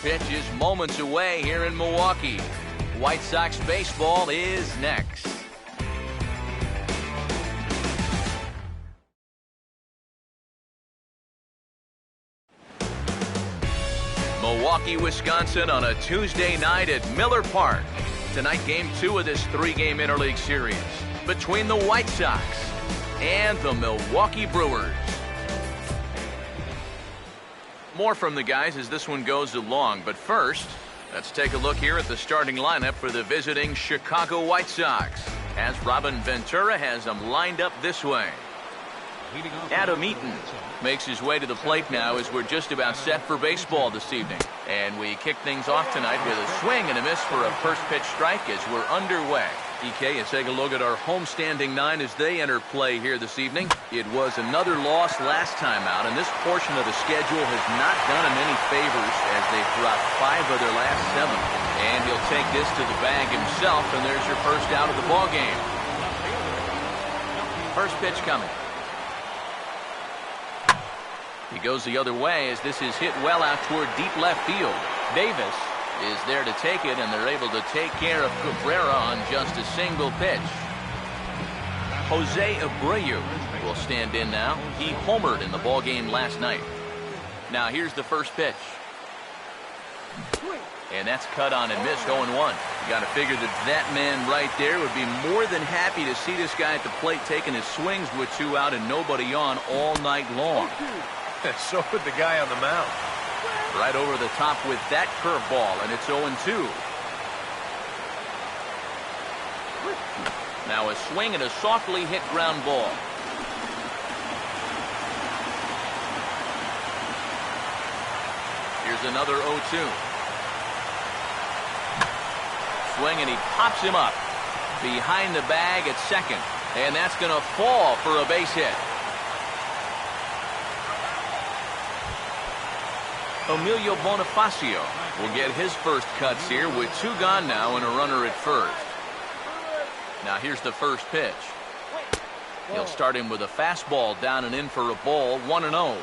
pitch is moments away here in Milwaukee. White Sox baseball is next. Milwaukee, Wisconsin on a Tuesday night at Miller Park. Tonight, Game 2 of this 3-game interleague series between the White Sox and the Milwaukee Brewers. More from the guys as this one goes along, but first, let's take a look here at the starting lineup for the visiting Chicago White Sox, as Robin Ventura has them lined up this way. Adam Eaton makes his way to the plate now as we're just about set for baseball this evening. And we kick things off tonight with a swing and a miss for a first pitch strike as we're underway. EK, let's take a look at our homestanding 9 as they enter play here this evening. It was another loss last time out, and this portion of the schedule has not done them any favors as they've dropped 5 of their last 7. And he'll take this to the bag himself, and there's your first out of the ball game. First pitch coming. He goes the other way as this is hit well out toward deep left field. Davis is there to take it, and they're able to take care of Cabrera on just a single pitch. Jose Abreu will stand in now. He homered in the ball game last night. Now here's the first pitch. And that's cut on and missed, 0-1. You got to figure that man right there would be more than happy to see this guy at the plate taking his swings with 2 out and nobody on all night long. So would the guy on the mound. Right over the top with that curveball, and it's 0-2. Now a swing and a softly hit ground ball. Here's another 0-2. Swing, and he pops him up behind the bag at second, and that's going to fall for a base hit. Emilio Bonifacio will get his first cuts here with 2 gone now and a runner at first. Now here's the first pitch. He'll start him with a fastball down and in for a ball, 1-0.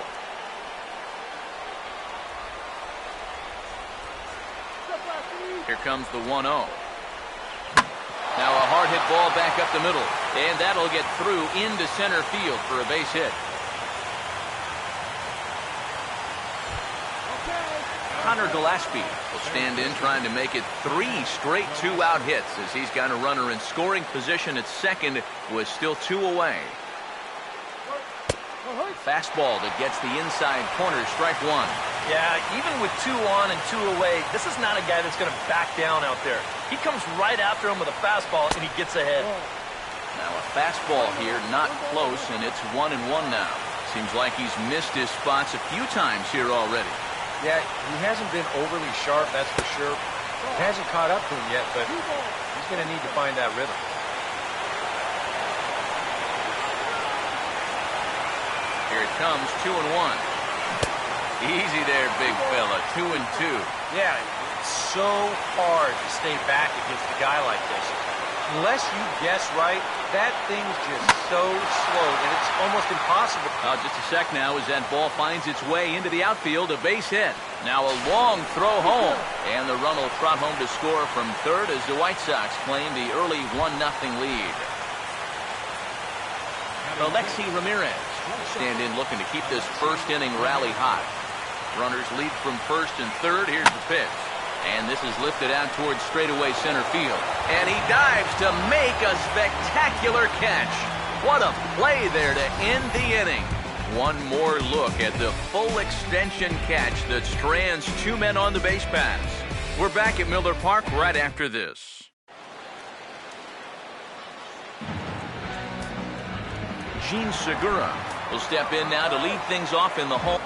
Here comes the 1-0. Now a hard hit ball back up the middle, and that'll get through into center field for a base hit. Connor Gillespie will stand in trying to make it 3 straight 2-out hits as he's got a runner in scoring position at second with still 2 away. Fastball that gets the inside corner, strike 1. Yeah, even with 2 on and 2 away, this is not a guy that's going to back down out there. He comes right after him with a fastball, and he gets ahead. Now a fastball here, not close, and it's 1-1 now. Seems like he's missed his spots a few times here already. Yeah, he hasn't been overly sharp, that's for sure. It hasn't caught up to him yet, but he's going to need to find that rhythm. Here it comes, 2-1. Easy there, big fella, 2-2. Yeah, it's so hard to stay back against a guy like this. Unless you guess right, that thing's just so slow that it's almost impossible. Just a sec now as that ball finds its way into the outfield, a base hit. Now a long throw home, and the run will trot home to score from third as the White Sox claim the early 1-0 lead. Alexi Ramirez stand in looking to keep this first inning rally hot. Runners lead from first and third. Here's the pitch. And this is lifted out towards straightaway center field. And he dives to make a spectacular catch. What a play there to end the inning. One more look at the full extension catch that strands 2 men on the base paths. We're back at Miller Park right after this. Gene Segura will step in now to lead things off in the home.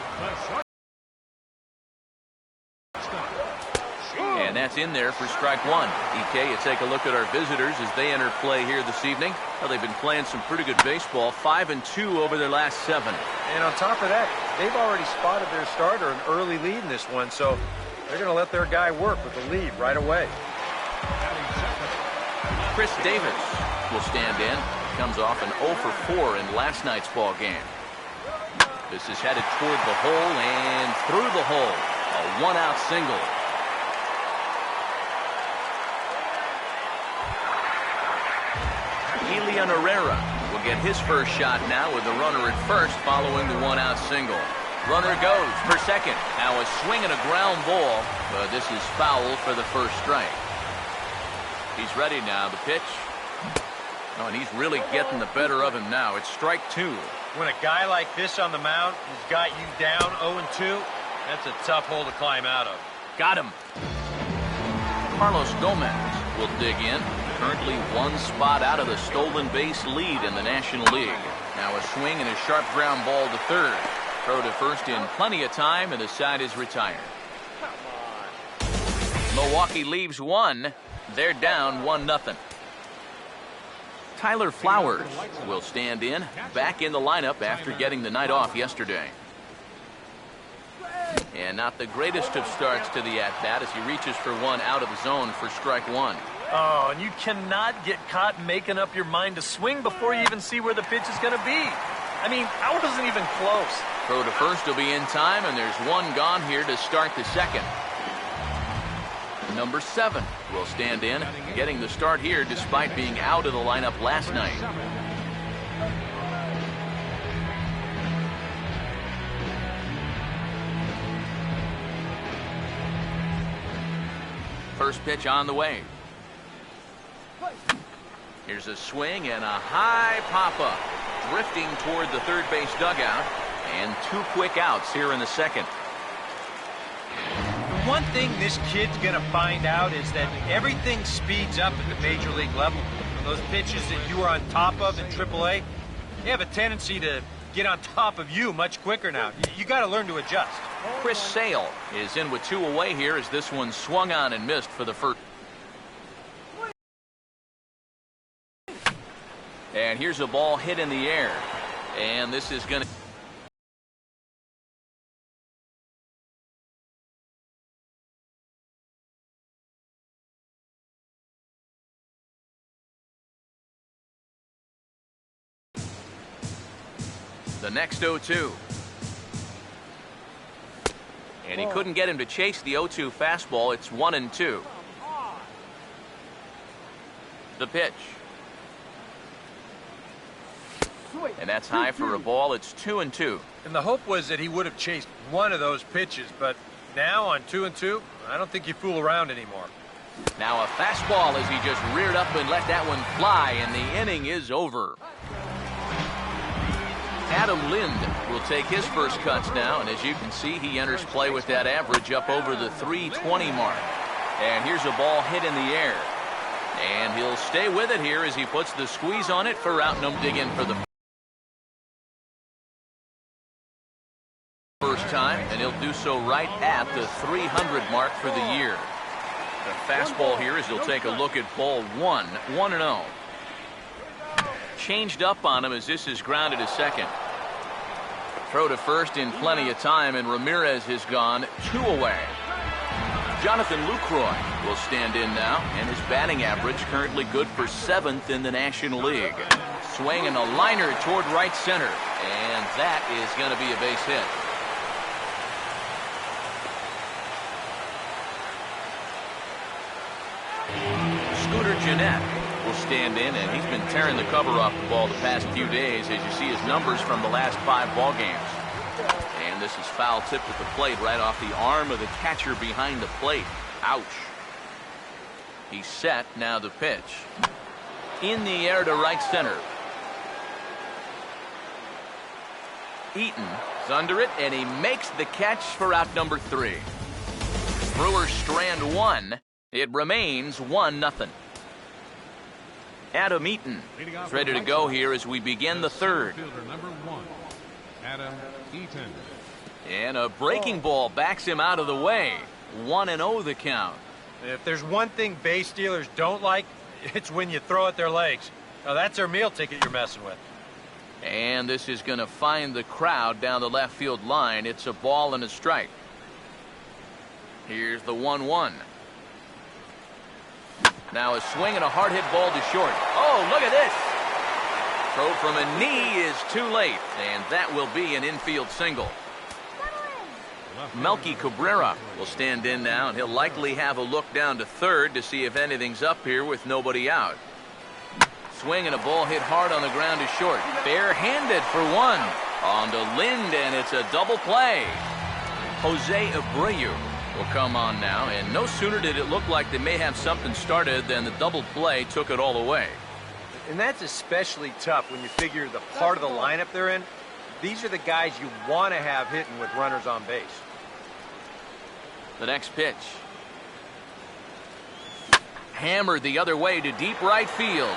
And that's in there for strike 1. EK, you take a look at our visitors as they enter play here this evening. Well, they've been playing some pretty good baseball, 5-2 over their last 7. And on top of that, they've already spotted their starter an early lead in this one, so they're going to let their guy work with the lead right away. Chris Davis will stand in. Comes off an 0 for 4 in last night's ball game. This is headed toward the hole and through the hole. A 1-out single. Christian Herrera will get his first shot now with the runner at first following the one-out single. Runner goes for second. Now a swing and a ground ball, but this is foul for the first strike. He's ready now. The pitch. Oh, and he's really getting the better of him now. It's strike two. When a guy like this on the mound has got you down 0-2, that's a tough hole to climb out of. Got him. Carlos Gomez will dig in. Currently one spot out of the stolen base lead in the National League. Now a swing and a sharp ground ball to third. Throw to first in plenty of time, and the side is retired. Milwaukee leaves one. They're down 1-0. Tyler Flowers will stand in, back in the lineup after getting the night off yesterday. And not the greatest of starts to the at-bat as he reaches for one out of the zone for strike one. Oh, and you cannot get caught making up your mind to swing before you even see where the pitch is going to be. I mean, I wasn't even close. Throw to first will be in time, and there's one gone here to start the second. Number 7 will stand in, getting the start here despite being out of the lineup last night. First pitch on the way. Here's a swing and a high pop-up, drifting toward the third base dugout, and 2 quick outs here in the second. One thing this kid's going to find out is that everything speeds up at the major league level. Those pitches that you were on top of in AAA, they have a tendency to get on top of you much quicker now. You got to learn to adjust. Chris Sale is in with 2 away here as this one swung on and missed for the first. And here's a ball hit in the air. And this is going to... The next 0-2. And he couldn't get him to chase the 0-2 fastball. It's 1-2. The pitch. And that's high for a ball. It's 2-2. And the hope was that he would have chased one of those pitches, but now on 2-2, I don't think you fool around anymore. Now a fastball as he just reared up and let that one fly, and the inning is over. Adam Lind will take his first cuts now, and as you can see, he enters play with that average up over the 320 mark. And here's a ball hit in the air. And he'll stay with it here as he puts the squeeze on it for out and dig in for the first time, and he'll do so right at the 300 mark for the year. The fastball here as he'll take a look at ball 1, 1-0. Changed up on him as this is grounded to second. Throw to first in plenty of time, and Ramirez is gone 2 away. Jonathan Lucroy will stand in now, and his batting average currently good for 7th in the National League. Swing and a liner toward right center, and that is going to be a base hit. Scooter Gennett will stand in, and he's been tearing the cover off the ball the past few days as you see his numbers from the last 5 ball games. And this is foul tip at the plate right off the arm of the catcher behind the plate. Ouch. He's set. Now the pitch. In the air to right center. Eaton is under it, and he makes the catch for out number 3. Brewers strand 1. It remains 1-0. Adam Eaton is ready to go here as we begin the third. Number 1, Adam Eaton. And a breaking ball backs him out of the way. 1-0 the count. If there's one thing base stealers don't like, it's when you throw at their legs. Now that's their meal ticket you're messing with. And this is going to find the crowd down the left field line. It's a ball and a strike. Here's the 1-1. Now a swing and a hard hit ball to short. Oh, look at this. Throw from a knee is too late, and that will be an infield single. Melky Cabrera will stand in now, and he'll likely have a look down to third to see if anything's up here with nobody out. Swing and a ball hit hard on the ground is short. Bare-handed for one. On to Lind, and it's a double play. Jose Abreu will come on now, and no sooner did it look like they may have something started than the double play took it all away. And that's especially tough when you figure the part of the lineup they're in. These are the guys you want to have hitting with runners on base. The next pitch. Hammered the other way to deep right field.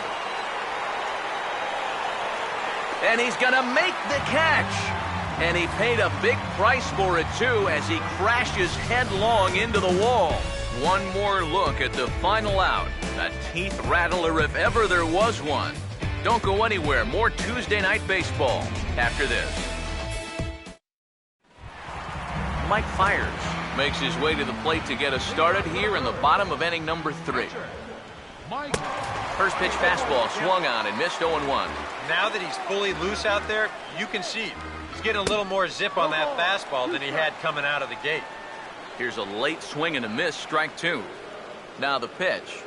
And he's going to make the catch. And he paid a big price for it, too, as he crashes headlong into the wall. One more look at the final out. A teeth rattler if ever there was one. Don't go anywhere. More Tuesday Night Baseball after this. Mike Fiers makes his way to the plate to get us started here in the bottom of inning number 3. First pitch fastball swung on and missed 0-1. Now that he's fully loose out there, you can see it. He's getting a little more zip on that fastball than he had coming out of the gate. Here's a late swing and a miss, strike 2. Now the pitch.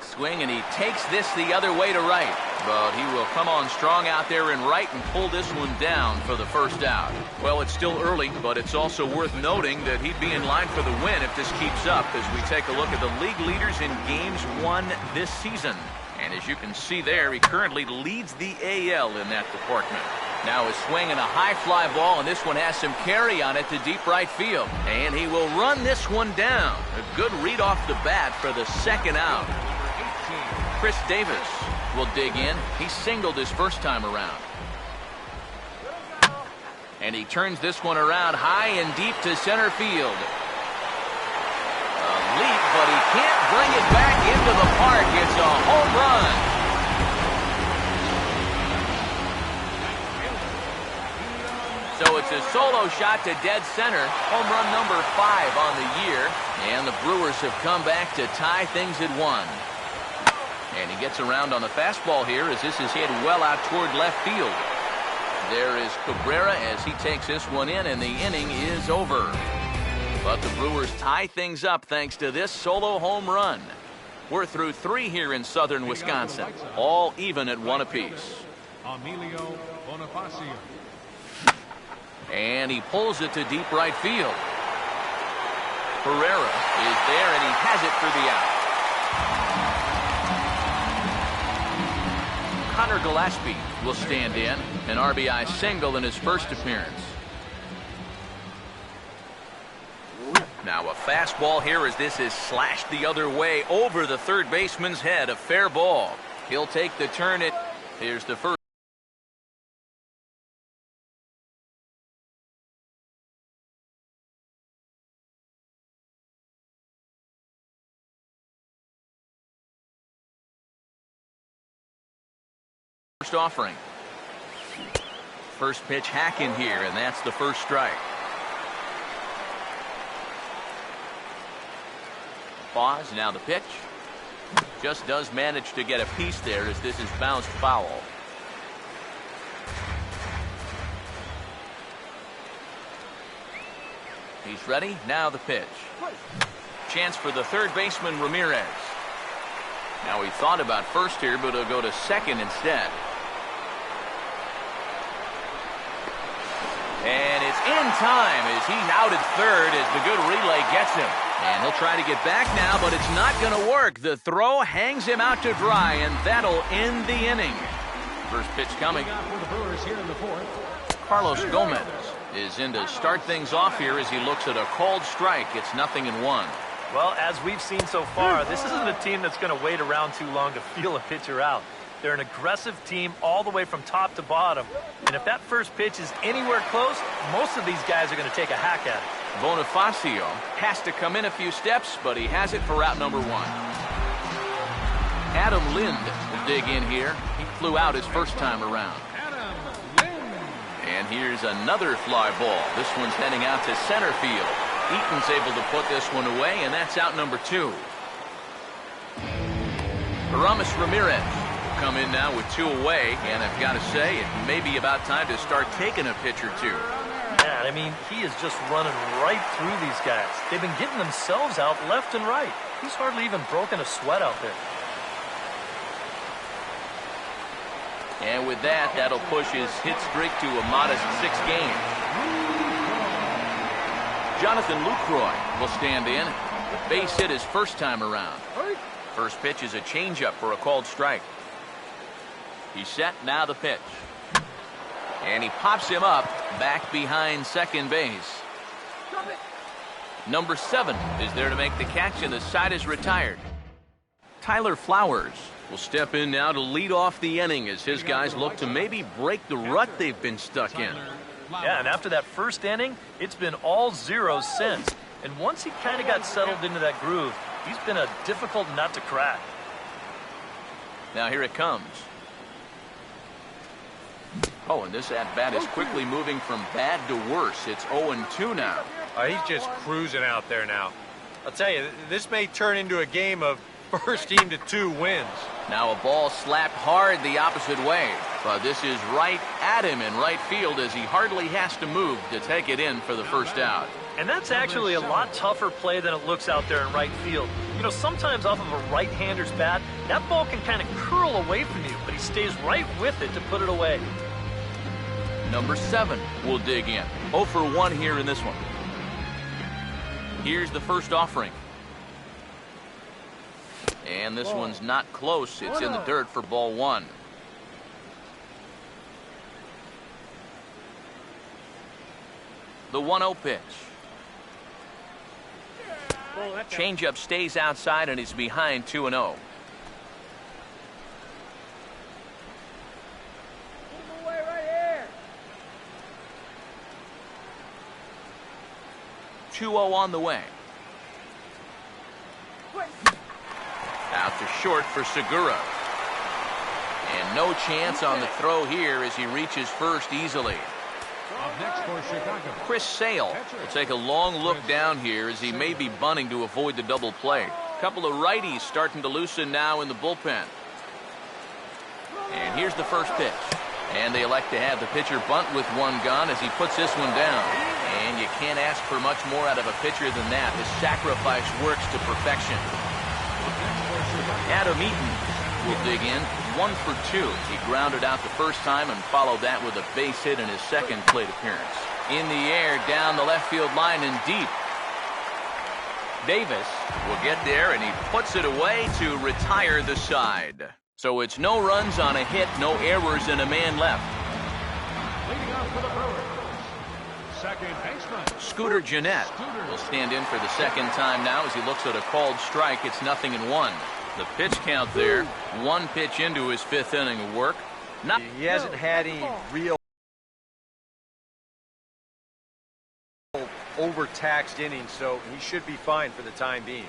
Swing, and he takes this the other way to right. But he will come on strong out there in right and pull this one down for the first out. Well, it's still early, but it's also worth noting that he'd be in line for the win if this keeps up as we take a look at the league leaders in games won this season. And as you can see there, he currently leads the AL in that department. Now a swing and a high fly ball, and this one has some carry on it to deep right field. And he will run this one down. A good read off the bat for the second out. Chris Davis will dig in. He singled his first time around. And he turns this one around high and deep to center field. A leap, but he can't bring it back into the park. It's a home run. So it's a solo shot to dead center. Home run number 5 on the year. And the Brewers have come back to tie things at 1. And he gets around on the fastball here as this is hit well out toward left field. There is Cabrera as he takes this one in, and the inning is over. But the Brewers tie things up thanks to this solo home run. We're through 3 here in southern Wisconsin, all even at 1 apiece. Emilio Bonifacio. And he pulls it to deep right field. Pereira is there, and he has it for the out. Connor Gillespie will stand in, an RBI single in his first appearance. Now a fastball here as this is slashed the other way over the third baseman's head. A fair ball. He'll take the turn. Here's the first. First offering. First pitch hack in here, and that's the first strike. Pause, now the pitch. Just does manage to get a piece there as this is bounced foul. He's ready, now the pitch. Chance for the third baseman, Ramirez. Now he thought about first here, but he'll go to second instead. And it's in time as he's out at third as the good relay gets him. And he'll try to get back now, but it's not going to work. The throw hangs him out to dry, and that'll end the inning. First pitch coming. Carlos Gomez is in to start things off here as he looks at a called strike. It's 0-1. Well, as we've seen so far, this isn't a team that's going to wait around too long to feel a pitcher out. They're an aggressive team all the way from top to bottom. And if that first pitch is anywhere close, most of these guys are going to take a hack at it. Bonifacio has to come in a few steps, but he has it for out number 1. Adam Lind will dig in here. He flew out his first time around. And here's another fly ball. This one's heading out to center field. Eaton's able to put this one away, and that's out number 2. Aramis Ramirez come in now with 2 away, and I've got to say, it may be about time to start taking a pitch or 2. Man, I mean, he is just running right through these guys. They've been getting themselves out left and right. He's hardly even broken a sweat out there. And with that, that'll push his hit streak to a modest 6 games. Jonathan Lucroy will stand in. Base hit his first time around. First pitch is a changeup for a called strike. He's set, now the pitch. And he pops him up back behind second base. Number 7 is there to make the catch, and the side is retired. Tyler Flowers will step in now to lead off the inning as his guys look to maybe break the rut they've been stuck in. Yeah, and after that first inning, it's been all zeros since. And once he kind of got settled into that groove, he's been a difficult nut to crack. Now here it comes. Oh, and this at-bat is quickly moving from bad to worse. It's 0-2 now. He's just cruising out there now. I'll tell you, this may turn into a game of first team to 2 wins. Now a ball slapped hard the opposite way. But this is right at him in right field as he hardly has to move to take it in for the first out. And that's actually a lot tougher play than it looks out there in right field. You know, sometimes off of a right-hander's bat, that ball can kind of curl away from you, but he stays right with it to put it away. Number 7 will dig in. 0 for 1 here in this one. Here's the first offering. And this one's not close. It's in the dirt for ball 1. The 1-0 pitch. Changeup stays outside and he's behind 2-0. On the way. Out to short for Segura. And no chance on the throw here as he reaches first easily. Up next for Chicago, Chris Sale will take a long look down here as he may be bunting to avoid the double play. Couple of righties starting to loosen now in the bullpen. And here's the first pitch. And they elect to have the pitcher bunt with one gun as he puts this one down. And you can't ask for much more out of a pitcher than that. His sacrifice works to perfection. Adam Eaton will dig in. 1 for 2. He grounded out the first time and followed that with a base hit in his second plate appearance. In the air, down the left field line and deep. Davis will get there, and he puts it away to retire the side. So it's no runs on a hit, no errors, and a man left. leading off for the Brewers, second baseman, Scooter Gennett will stand in for the second time now as he looks at a called strike. It's 0-1. The pitch count there, 1 pitch into his 5th inning of work. He hasn't had any real overtaxed innings, so he should be fine for the time being.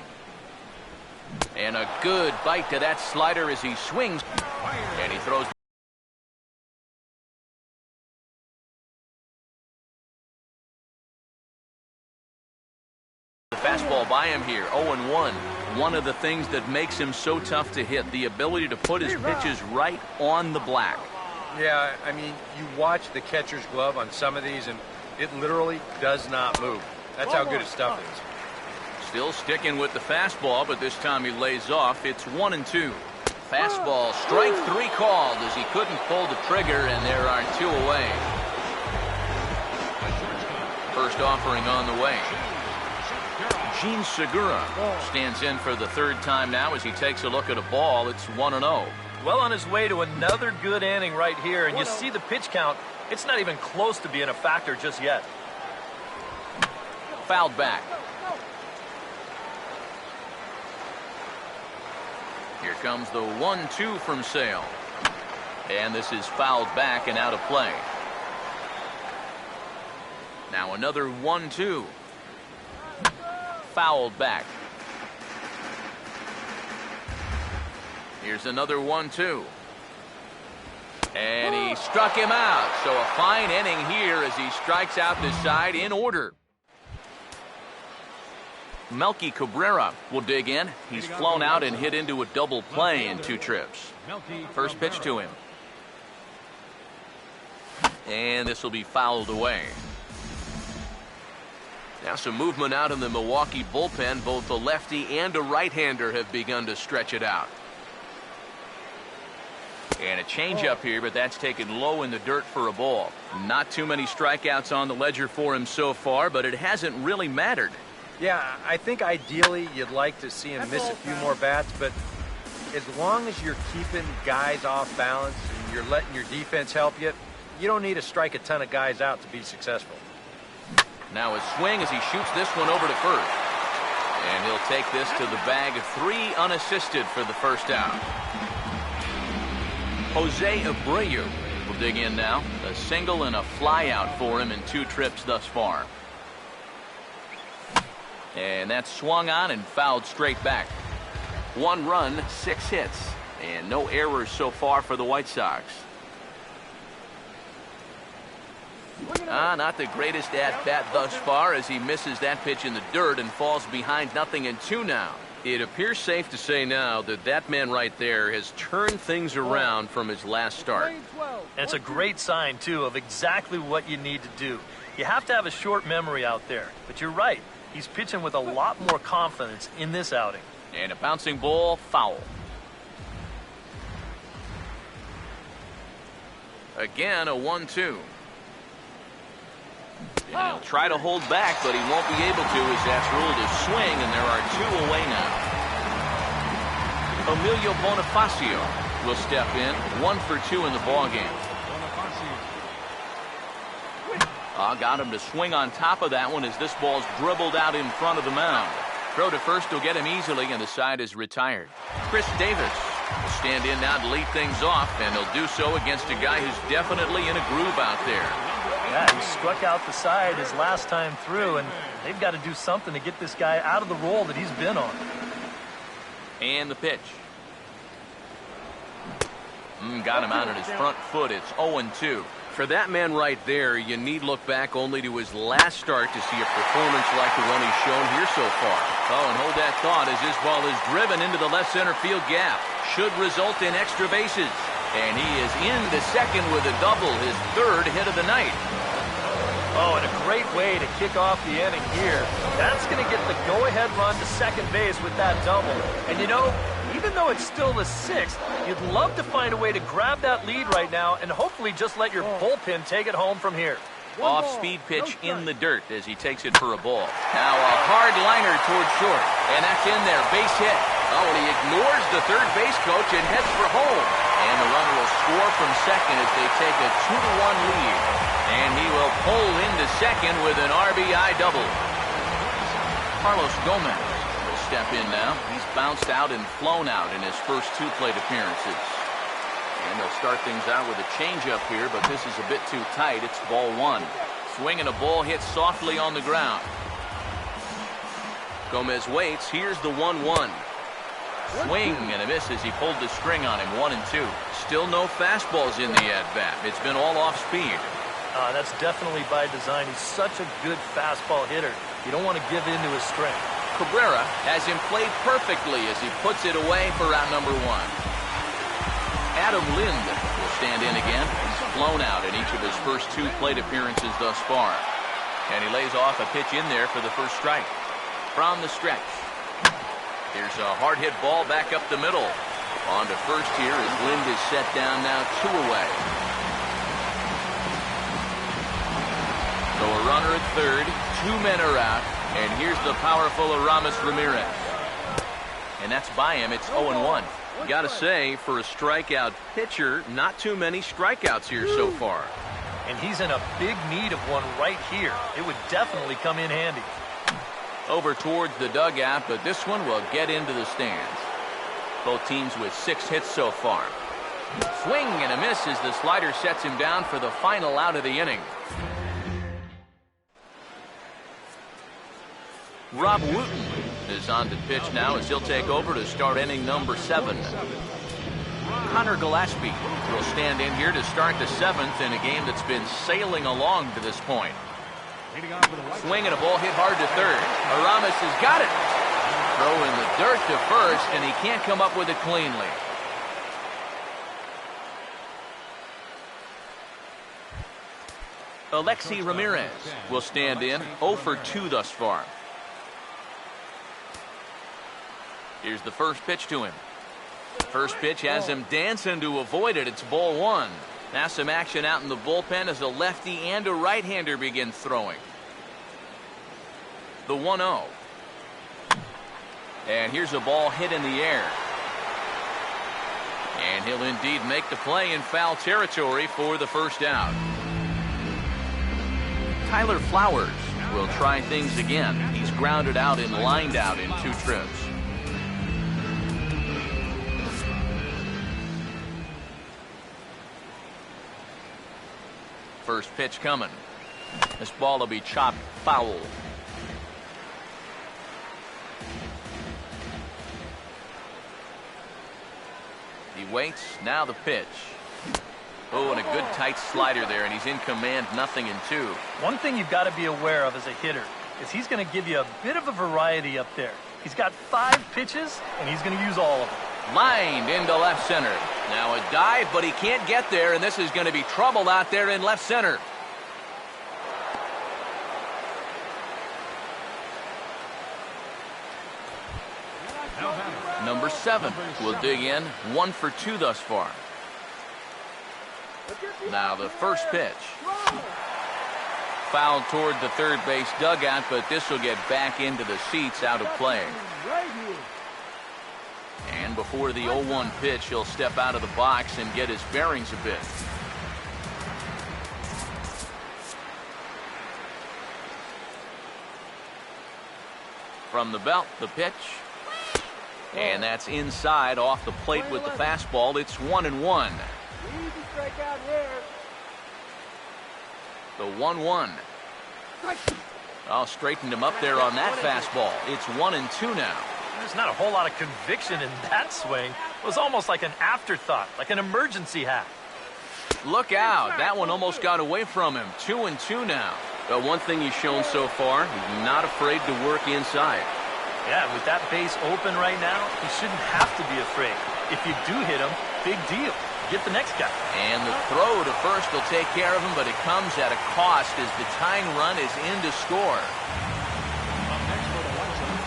And a good bite to that slider as he swings. And he throws. The fastball by him here, 0-1. One of the things that makes him so tough to hit, the ability to put his pitches right on the black. Yeah, I mean, you watch the catcher's glove on some of these, and it literally does not move. That's how good his stuff is. Still sticking with the fastball, but this time he lays off. It's 1-2. Fastball, strike 3 called as he couldn't pull the trigger, and there are 2 away. First offering on the way. Gene Segura stands in for the 3rd time now as he takes a look at a ball. It's 1-0. Well on his way to another good inning right here, and you see the pitch count. It's not even close to being a factor just yet. Fouled back. Here comes the 1-2 from Sale. And this is fouled back and out of play. Now another 1-2. Fouled back. Here's another 1-2. And he struck him out. So a fine inning here as he strikes out this side in order. Melky Cabrera will dig in. He's flown out and hit into a double play in 2 trips. First pitch to him. And this will be fouled away. Now some movement out in the Milwaukee bullpen. Both a lefty and a right-hander have begun to stretch it out. And a changeup here, but that's taken low in the dirt for a ball. Not too many strikeouts on the ledger for him so far, but it hasn't really mattered. Yeah, I think ideally you'd like to see him miss a few more bats, but as long as you're keeping guys off balance and you're letting your defense help you, you don't need to strike a ton of guys out to be successful. Now a swing as he shoots this one over to first. And he'll take this to the bag of 3 unassisted for the first out. Jose Abreu will dig in now. A single and a fly out for him in 2 trips thus far. And that's swung on and fouled straight back. 1 run, 6 hits, and no errors so far for the White Sox. Not the greatest at-bat thus far as he misses that pitch in the dirt and falls behind 0-2 now. It appears safe to say now that that man right there has turned things around from his last start. And it's a great sign, too, of exactly what you need to do. You have to have a short memory out there, but you're right. He's pitching with a lot more confidence in this outing. And a bouncing ball, foul. Again, a 1-2. And he'll try to hold back, but he won't be able to as that's ruled a swing, and there are 2 away now. Emilio Bonifacio will step in, 1 for 2 in the ballgame. Got him to swing on top of that one as this ball's dribbled out in front of the mound. Throw to first will get him easily, and the side is retired. Chris Davis will stand in now to lead things off, and he'll do so against a guy who's definitely in a groove out there. Yeah, he struck out the side his last time through, and they've got to do something to get this guy out of the role that he's been on. And the pitch. Got him out on his front foot. It's 0-2. For that man right there, you need look back only to his last start to see a performance like the one he's shown here so far. And hold that thought as this ball is driven into the left center field gap. Should result in extra bases. And he is into second with a double, his 3rd hit of the night. Oh, and a great way to kick off the inning here. That's going to get the go-ahead run to second base with that double. And you know, even though it's still the 6th, you'd love to find a way to grab that lead right now and hopefully just let your bullpen take it home from here. Off-speed pitch in the dirt as he takes it for a ball. Now a hard liner towards short, and that's in there, base hit. And he ignores the third base coach and heads for home. And the runner will score from second as they take a 2-1 lead. And he will pull into second with an RBI double. Carlos Gomez will step in now. He's bounced out and flown out in his first 2 plate appearances. And they'll start things out with a changeup here, but this is a bit too tight. It's ball 1. Swing and a ball hit softly on the ground. Gomez waits. Here's the 1-1. Swing and a miss as he pulled the string on him. 1-2. Still no fastballs in the at-bat. It's been all off speed. That's definitely by design. He's such a good fastball hitter. You don't want to give in to his strength. Cabrera has him played perfectly as he puts it away for out number 1. Adam Lind will stand in again. He's flown out in each of his first 2 plate appearances thus far. And he lays off a pitch in there for the first strike. From the stretch. Here's a hard hit ball back up the middle. On to first here as Lind is set down now 2 away. So a runner at third. 2 men are out. And here's the powerful Aramis Ramirez. And that's by him. It's 0-1. Gotta say, for a strikeout pitcher, not too many strikeouts here so far. And he's in a big need of one right here. It would definitely come in handy. Over towards the dugout, but this one will get into the stands. Both teams with 6 hits so far. Swing and a miss as the slider sets him down for the final out of the inning. Rob Wooten is on the pitch now as he'll take over to start inning number 7. Connor Gillespie will stand in here to start the 7th in a game that's been sailing along to this point. Swing and a ball hit hard to third. Aramis has got it. Throw in the dirt to first, and he can't come up with it cleanly. Alexi Ramirez will stand in, 0 for 2 thus far. Here's the first pitch to him. First pitch has him dancing to avoid it. It's ball one. Now some action out in the bullpen as a lefty and a right-hander begin throwing. The 1-0. And here's a ball hit in the air. And he'll indeed make the play in foul territory for the first out. Tyler Flowers will try things again. He's grounded out and lined out in 2 trips. First pitch coming. This ball will be chopped foul. He waits. Now the pitch. Oh, and a good tight slider there, and he's in command, 0-2. One thing you've got to be aware of as a hitter is he's going to give you a bit of a variety up there. He's got 5 pitches, and he's going to use all of them. Lined into left center. Now a dive, but he can't get there, and this is going to be trouble out there in left center. Number 7 will dig in, 1 for 2 thus far. Now the first pitch. Fouled toward the third base dugout, but this will get back into the seats, out of play. And before the 0-1 pitch, he'll step out of the box and get his bearings a bit. From the belt, the pitch. And that's inside off the plate with the fastball. It's 1-1. The 1-1. Oh, straightened him up there on that fastball. It's 1-2 now. There's not a whole lot of conviction in that swing. It was almost like an afterthought, like an emergency hack. Look out. That one almost got away from him. 2-2 now. But one thing he's shown so far, he's not afraid to work inside. Yeah, with that base open right now, he shouldn't have to be afraid. If you do hit him, big deal. Get the next guy. And the throw to first will take care of him, but it comes at a cost as the tying run is in to score.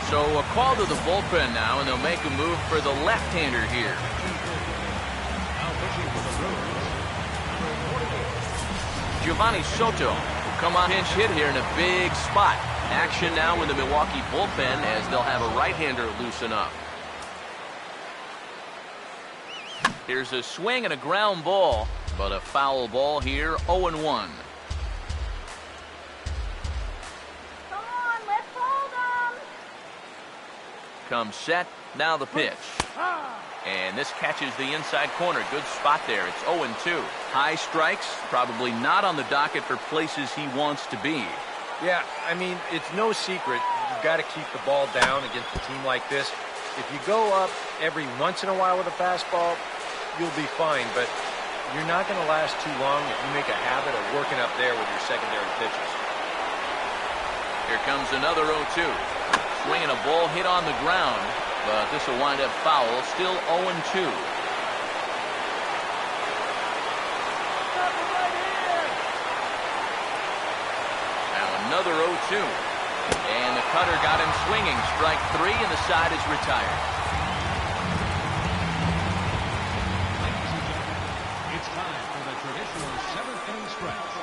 So a call to the bullpen now, and they'll make a move for the left-hander here. Giovanni Soto will come on pinch hit here in a big spot. Action now in the Milwaukee bullpen as they'll have a right-hander loosen up. Here's a swing and a ground ball, but a foul ball here, 0-1. Come on, let's hold them. Comes set, now the pitch. And this catches the inside corner. Good spot there. It's 0-2. High strikes, probably not on the docket for places he wants to be. Yeah, I mean, it's no secret. You've got to keep the ball down against a team like this. If you go up every once in a while with a fastball, you'll be fine, but you're not going to last too long if you make a habit of working up there with your secondary pitches. Here comes another 0-2. Swinging a ball hit on the ground, but this will wind up foul. Still 0-2. Another 0-2. And the cutter got him swinging. Strike 3, and the side is retired. It's time for the traditional 7th inning stretch.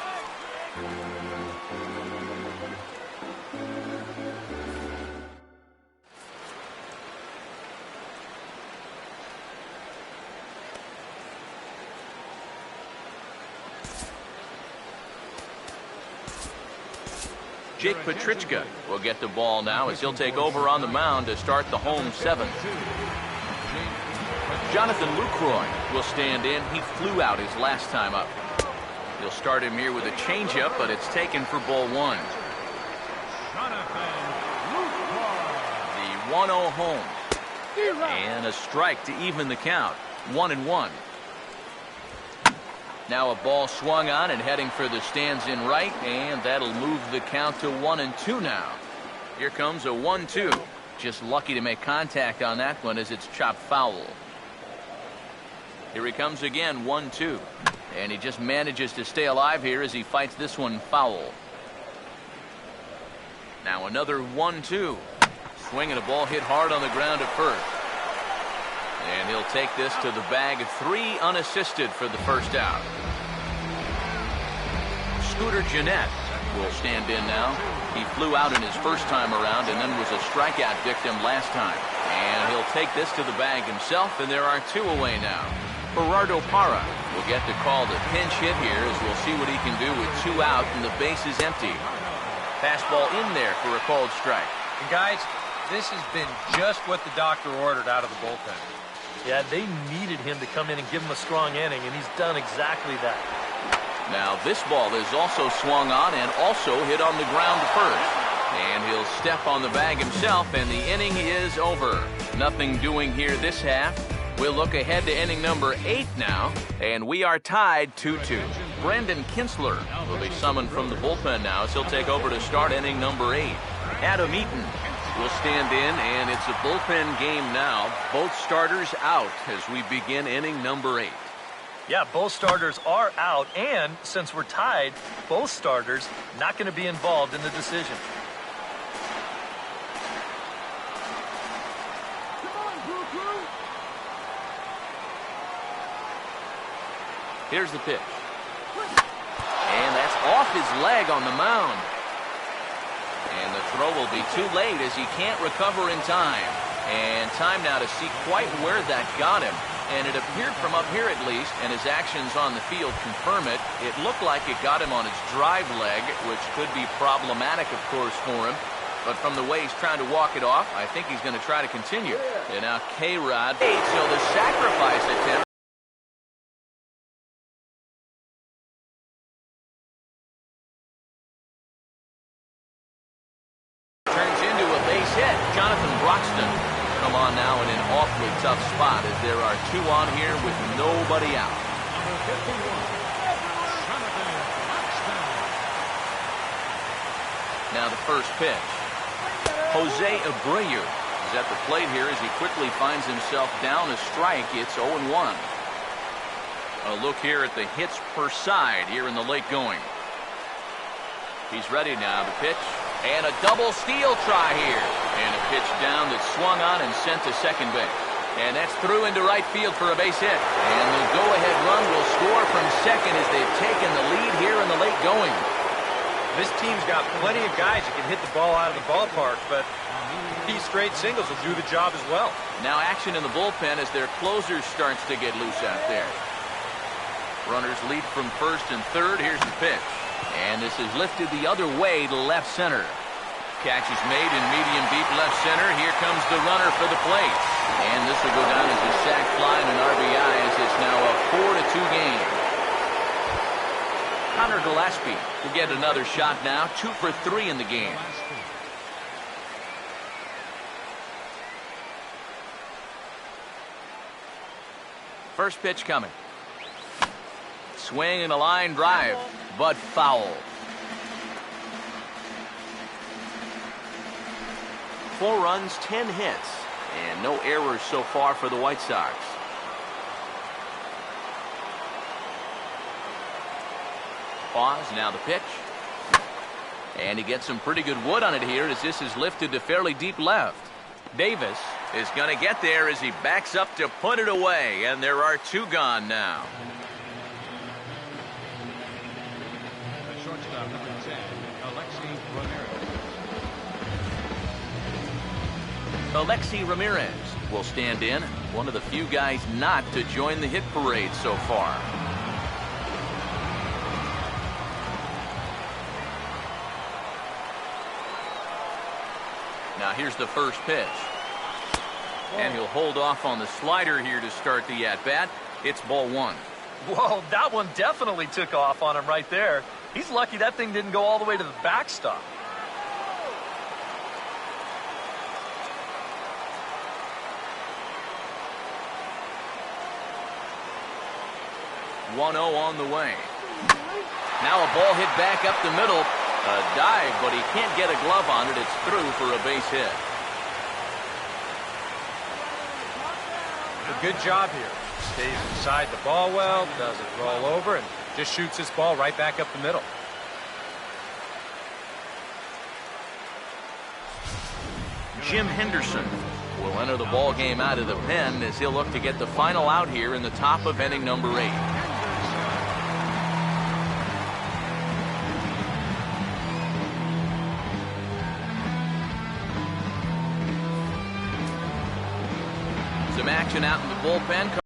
Jake Petrichka will get the ball now as he'll take over on the mound to start the home 7th. Jonathan Lucroy will stand in. He flew out his last time up. He'll start him here with a changeup, but it's taken for ball 1. The 1-0 home. And a strike to even the count. 1-1. Now a ball swung on and heading for the stands in right, and that'll move the count to 1-2 now. Here comes a 1-2. Just lucky to make contact on that one as it's chopped foul. Here he comes again, 1-2. And he just manages to stay alive here as he fights this one foul. Now another 1-2. Swinging a ball hit hard on the ground at first. And he'll take this to the bag. 3 unassisted for the first out. Scooter Gennett will stand in now. He flew out in his first time around and then was a strikeout victim last time. And he'll take this to the bag himself, and there are 2 away now. Gerardo Parra will get the call to pinch hit here, as we'll see what he can do with 2 out and the base is empty. Fastball in there for a called strike. And guys, this has been just what the doctor ordered out of the bullpen. Yeah, they needed him to come in and give him a strong inning, and he's done exactly that. Now this ball is also swung on and also hit on the ground to first. And he'll step on the bag himself, and the inning is over. Nothing doing here this half. We'll look ahead to inning number 8 now, and we are tied 2-2. Brandon Kinsler will be summoned from the bullpen now, as he'll take over to start inning number 8. Adam Eaton will stand in, and it's a bullpen game now. Both starters out as we begin inning number 8. Yeah, both starters are out, and since we're tied, both starters not going to be involved in the decision. Here's the pitch. And that's off his leg on the mound. And the throw will be too late as he can't recover in time. And time now to see quite where that got him. And it appeared from up here at least, and his actions on the field confirm it. It looked like it got him on his drive leg, which could be problematic, of course, for him. But from the way he's trying to walk it off, I think he's going to try to continue. And now K-Rod. So the sacrifice attempt turns into a base hit. Jonathan Broxton come on now in an awfully tough spot as there are 2 on here with nobody out. Number 51, Jonathan Buxton. Now the first pitch. Jose Abreu is at the plate here as he quickly finds himself down a strike. It's 0-1. A look here at the hits per side here in the late going. He's ready now to pitch. And a double steal try here. And a pitch down that's swung on and sent to second base. And that's through into right field for a base hit. And the go-ahead run will score from second as they've taken the lead here in the late going. This team's got plenty of guys that can hit the ball out of the ballpark, but these straight singles will do the job as well. Now action in the bullpen as their closer starts to get loose out there. Runners lead from first and third. Here's the pitch. And this is lifted the other way to left center. Catch is made in medium deep left center. Here comes the runner for the plate. And this will go down as a sac fly and an RBI as it's now a 4-2 game. Connor Gillespie will get another shot now. 2 for 3 in the game. First pitch coming. Swing and a line drive, but foul. 4 runs, 10 hits, and no errors so far for the White Sox. Pause, now the pitch. And he gets some pretty good wood on it here as this is lifted to fairly deep left. Davis is going to get there as he backs up to put it away, and there are 2 gone now. The shortstop, number 10, Alexi Ramirez will stand in, one of the few guys not to join the hit parade so far. Now here's the first pitch. And he'll hold off on the slider here to start the at-bat. It's ball 1. Whoa, that one definitely took off on him right there. He's lucky that thing didn't go all the way to the backstop. One 1-0 on the way. Now a ball hit back up the middle. A dive, but he can't get a glove on it. It's through for a base hit. A good job here. Stays inside the ball well, doesn't roll over, and just shoots this ball right back up the middle. Jim Henderson will enter the ball game out of the pen as he'll look to get the final out here in the top of inning number 8. Some action out in the bullpen.